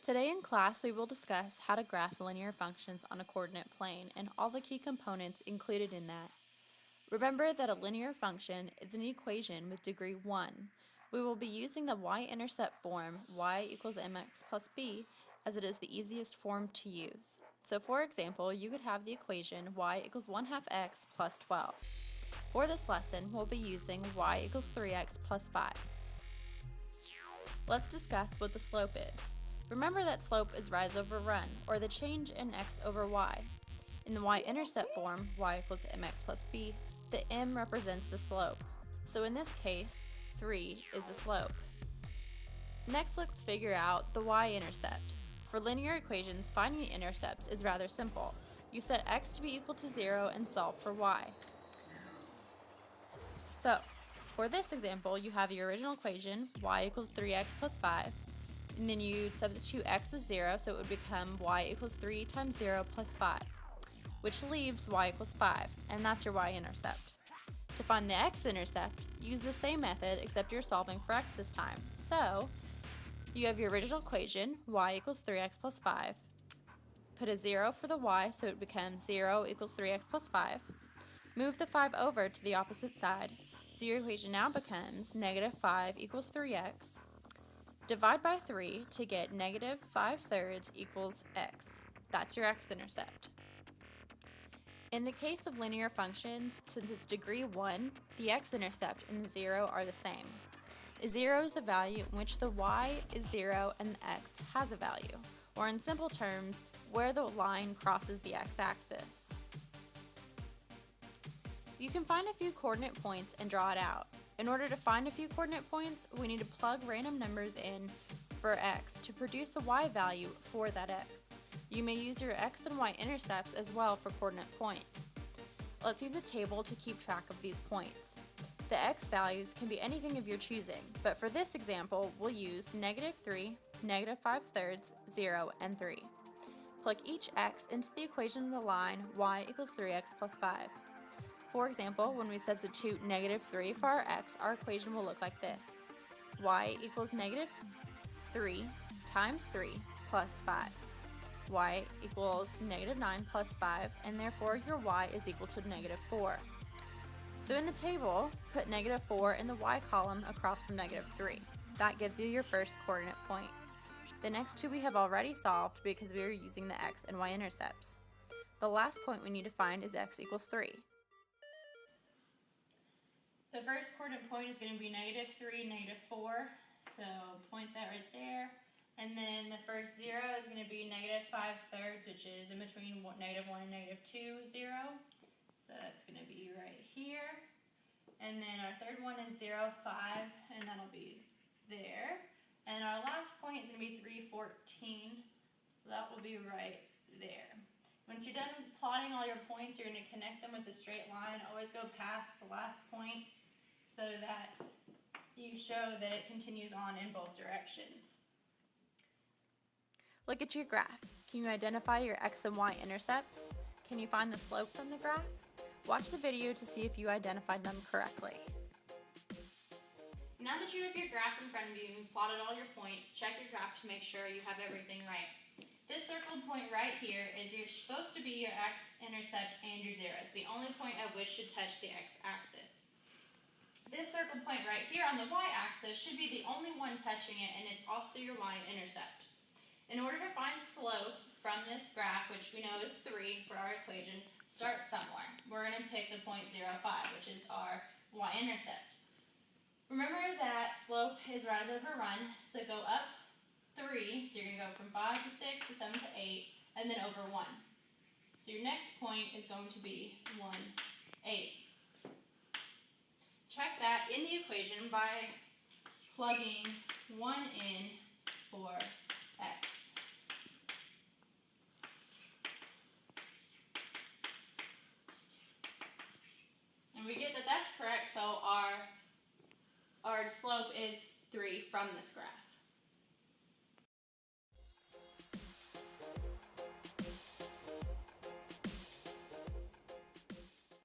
Today in class, we will discuss how to graph linear functions on a coordinate plane and all the key components included in that. Remember that a linear function is an equation with degree 1. We will be using the y-intercept form y equals mx plus b as it is the easiest form to use. So for example, you could have the equation y equals 1/2 x plus 12. For this lesson, we'll be using y equals 3x plus 5. Let's discuss what the slope is. Remember that slope is rise over run, or the change in x over y. In the y-intercept form, y equals mx plus b, the m represents the slope. So in this case, 3 is the slope. Next, let's figure out the y-intercept. For linear equations, finding the intercepts is rather simple. You set x to be equal to 0 and solve for y. So, for this example, you have your original equation, y equals 3x plus 5, and then you'd substitute x with 0, so it would become y equals 3 times 0 plus 5, which leaves y equals 5, and that's your y-intercept. To find the x-intercept, use the same method except you're solving for x this time. So, you have your original equation, y equals 3x plus 5. Put a 0 for the y, so it becomes 0 equals 3x plus 5. Move the 5 over to the opposite side, so your equation now becomes negative 5 equals 3x. Divide by 3 to get negative 5/3 equals x. That's your x-intercept. In the case of linear functions, since it's degree 1, the x-intercept and the 0 are the same. 0 is the value in which the y is 0 and the x has a value, or in simple terms, where the line crosses the x-axis. You can find a few coordinate points and draw it out. In order to find a few coordinate points, we need to plug random numbers in for x to produce a y value for that x. You may use your x and y intercepts as well for coordinate points. Let's use a table to keep track of these points. The x values can be anything of your choosing, but for this example, we'll use negative 3, negative 5/3, 0, and 3. Plug each x into the equation of the line y equals 3x plus 5. For example, when we substitute negative 3 for our x, our equation will look like this. Y equals negative 3 times 3 plus 5. Y equals negative 9 plus 5, and therefore your y is equal to negative 4. So in the table, put negative 4 in the y column across from negative 3. That gives you your first coordinate point. The next two we have already solved because we are using the x and y intercepts. The last point we need to find is x equals 3. The first coordinate point is going to be negative 3, negative 4, so point that right there. And then the first 0 is going to be negative 5/3, which is in between negative 1 and negative 2, 0. So that's going to be right here. And then our third one is 0, 5, and that'll be there. And our last point is going to be 3, 14, so that will be right there. Once you're done plotting all your points, you're going to connect them with a straight line. Always go past the last point so that you show that it continues on in both directions. Look at your graph. Can you identify your x and y intercepts? Can you find the slope from the graph? Watch the video to see if you identified them correctly. Now that you have your graph in front of you and plotted all your points, check your graph to make sure you have everything right. This circled point right here is supposed to be your x-intercept and your 0. It's the only point at which should touch the x-axis. This circled point right here on the y-axis should be the only one touching it, and it's also your y-intercept. In order to find slope from this graph, which we know is 3 for our equation, start somewhere. We're going to pick the point 0, 5, which is our y-intercept. Remember that slope is rise over run, so go up 3, so you're going to go from 5 to 6 to 7 to 8, and then over 1. So your next point is going to be 1, 8. Check that in the equation by plugging 1 in for x.